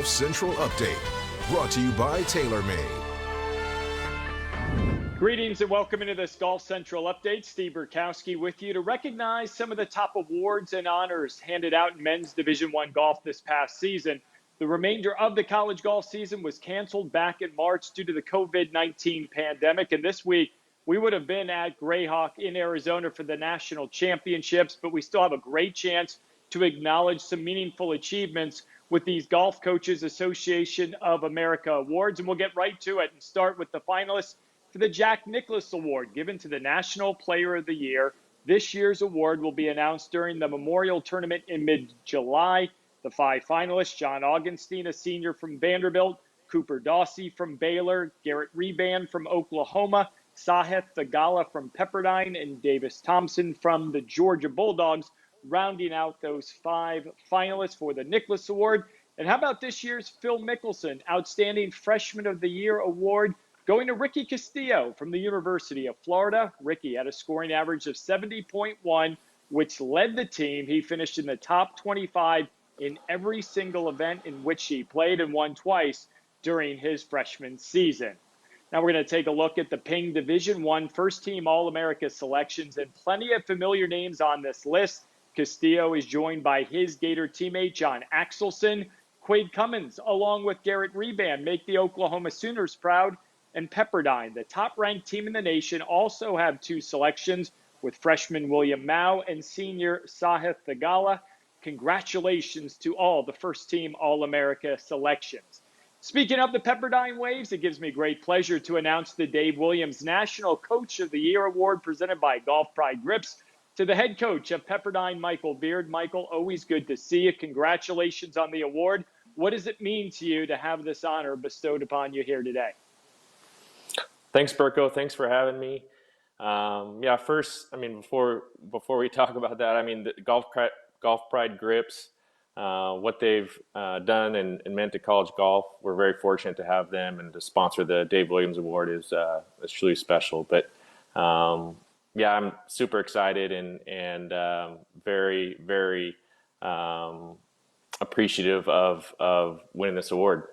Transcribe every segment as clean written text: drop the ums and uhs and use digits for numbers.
Golf Central Update, brought to you by TaylorMade. Greetings and welcome into this Golf Central Update. Steve Burkowski with you to recognize some of the top awards and honors handed out in men's Division I golf this past season. The remainder of the college golf season was canceled back in March due to the COVID-19 pandemic, and this week we would have been at Grayhawk in Arizona for the national championships, but we still have a great chance to acknowledge some meaningful achievements with these Golf Coaches Association of America awards, and we'll get right to it and start with the finalists for the Jack Nicklaus Award, given to the National Player of the Year. This year's award will be announced during the Memorial Tournament in mid-July. The 5 finalists: John Augenstein, a senior from Vanderbilt; Cooper Dawsey from Baylor; Garrett Reban from Oklahoma; Sahith Thagala from Pepperdine; and Davis Thompson from the Georgia Bulldogs, rounding out those 5 finalists for the Nicklaus Award. And how about this year's Phil Mickelson Outstanding Freshman of the Year Award, going to Ricky Castillo from the University of Florida. Ricky had a scoring average of 70.1, which led the team. He finished in the top 25 in every single event in which he played and won twice during his freshman season. Now we're going to take a look at the Ping Division I First Team All-America selections, and plenty of familiar names on this list. Castillo is joined by his Gator teammate John Axelson. Quade Cummins, along with Garrett Reban, make the Oklahoma Sooners proud. And Pepperdine, the top-ranked team in the nation, also have 2 selections with freshman William Mao and senior Sahith Thagala. Congratulations to all the first-team All-America selections. Speaking of the Pepperdine Waves, it gives me great pleasure to announce the Dave Williams National Coach of the Year Award presented by Golf Pride Grips to the head coach of Pepperdine, Michael Beard. Michael, always good to see you. Congratulations on the award. What does it mean to you to have this honor bestowed upon you here today? Thanks, Burko. Thanks for having me. First, before we talk about that, the Golf Pride Grips, what they've done and meant to college golf, we're very fortunate to have them, and to sponsor the Dave Williams Award is truly special. But I'm super excited and very, very appreciative of winning this award.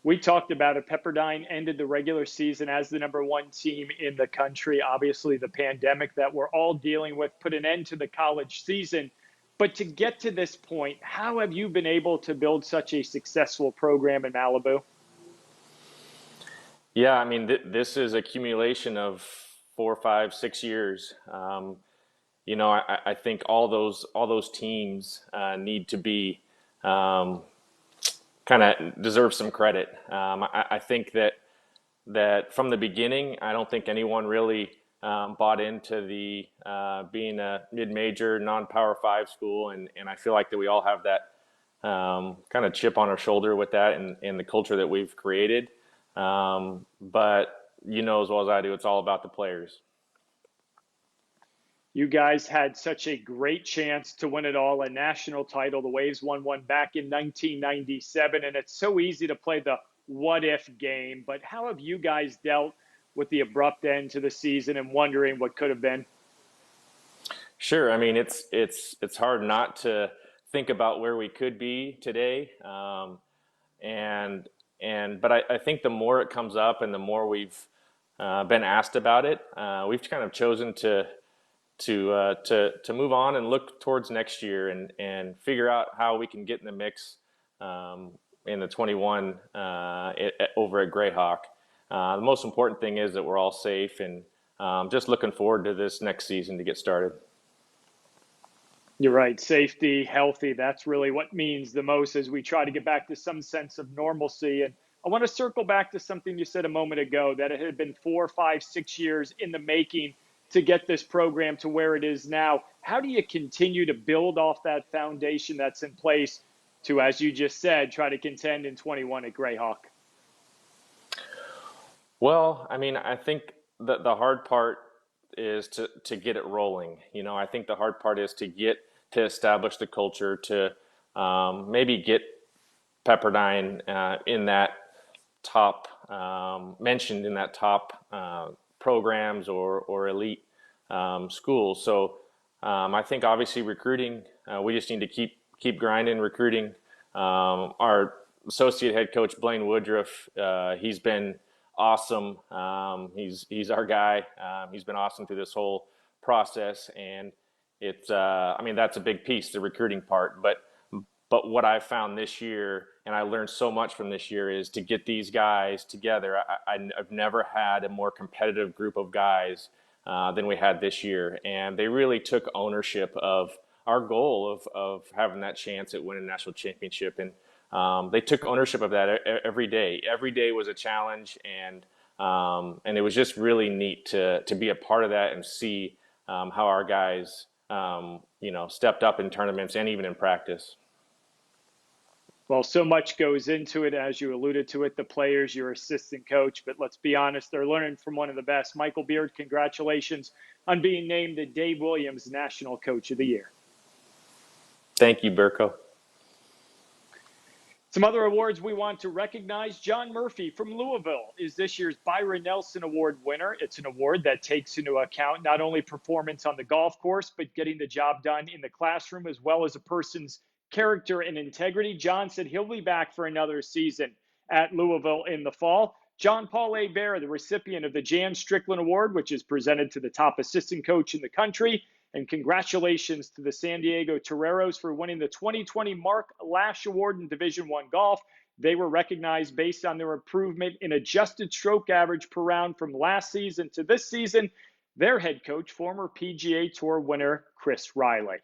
We talked about it. Pepperdine ended the regular season as the #1 team in the country. Obviously, the pandemic that we're all dealing with put an end to the college season. But to get to this point, how have you been able to build such a successful program in Malibu? Yeah, this is accumulation of 4, 5, 6 years. I think all those teams need to be kind of deserve some credit. I think that from the beginning, I don't think anyone really bought into the being a mid-major, non-Power 5 school, and I feel like that we all have that kind of chip on our shoulder with that and the culture that we've created. But you know as well as I do, it's all about the players. You guys had such a great chance to win it all, a national title. The Waves won one back in 1997, and it's so easy to play the what-if game. But how have you guys dealt with the abrupt end to the season and wondering what could have been? Sure. It's hard not to think about where we could be today, but I think the more it comes up and the more we've been asked about it, we've kind of chosen to move on and look towards next year and figure out how we can get in the mix in the 21 over at Grayhawk. The most important thing is that we're all safe, and just looking forward to this next season to get started. You're right. Safety, healthy, that's really what means the most as we try to get back to some sense of normalcy. And I want to circle back to something you said a moment ago, that it had been 4, 5, 6 years in the making to get this program to where it is now. How do you continue to build off that foundation that's in place to, as you just said, try to contend in 21 at Grayhawk? Well, I think that the hard part is to get it rolling. I think the hard part is to establish the culture, to maybe get Pepperdine in that top, mentioned in that top programs or elite schools. So I think obviously recruiting, we just need to keep grinding, recruiting Our associate head coach, Blaine Woodruff, he's been awesome. He's our guy. He's been awesome through this whole process, and it's that's a big piece, the recruiting part. But what I found this year, and I learned so much from this year, is to get these guys together. I've never had a more competitive group of guys than we had this year, and they really took ownership of our goal of having that chance at winning a national championship, and they took ownership of that every day. Every day was a challenge, and it was just really neat to be a part of that and see how our guys stepped up in tournaments and even in practice. Well, so much goes into it, as you alluded to it, the players, your assistant coach, but let's be honest, they're learning from one of the best. Michael Beard, congratulations on being named the Dave Williams National Coach of the Year. Thank you, Burko. Some other awards we want to recognize. John Murphy from Louisville is this year's Byron Nelson Award winner. It's an award that takes into account not only performance on the golf course, but getting the job done in the classroom, as well as a person's character and integrity. John said he'll be back for another season at Louisville in the fall. John Paul A. Bear, the recipient of the Jan Strickland Award, which is presented to the top assistant coach in the country. And congratulations to the San Diego Toreros for winning the 2020 Mark Lash Award in Division I golf. They were recognized based on their improvement in adjusted stroke average per round from last season to this season. Their head coach, former PGA Tour winner Chris Riley.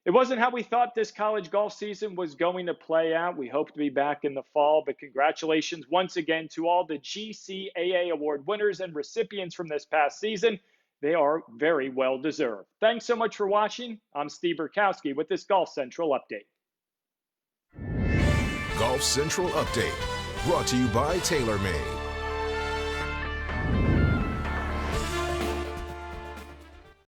It wasn't how we thought this college golf season was going to play out. We hope to be back in the fall, but congratulations once again to all the GCAA award winners and recipients from this past season. They are very well deserved. Thanks so much for watching. I'm Steve Burkowski with this Golf Central update. Golf Central Update, brought to you by TaylorMade.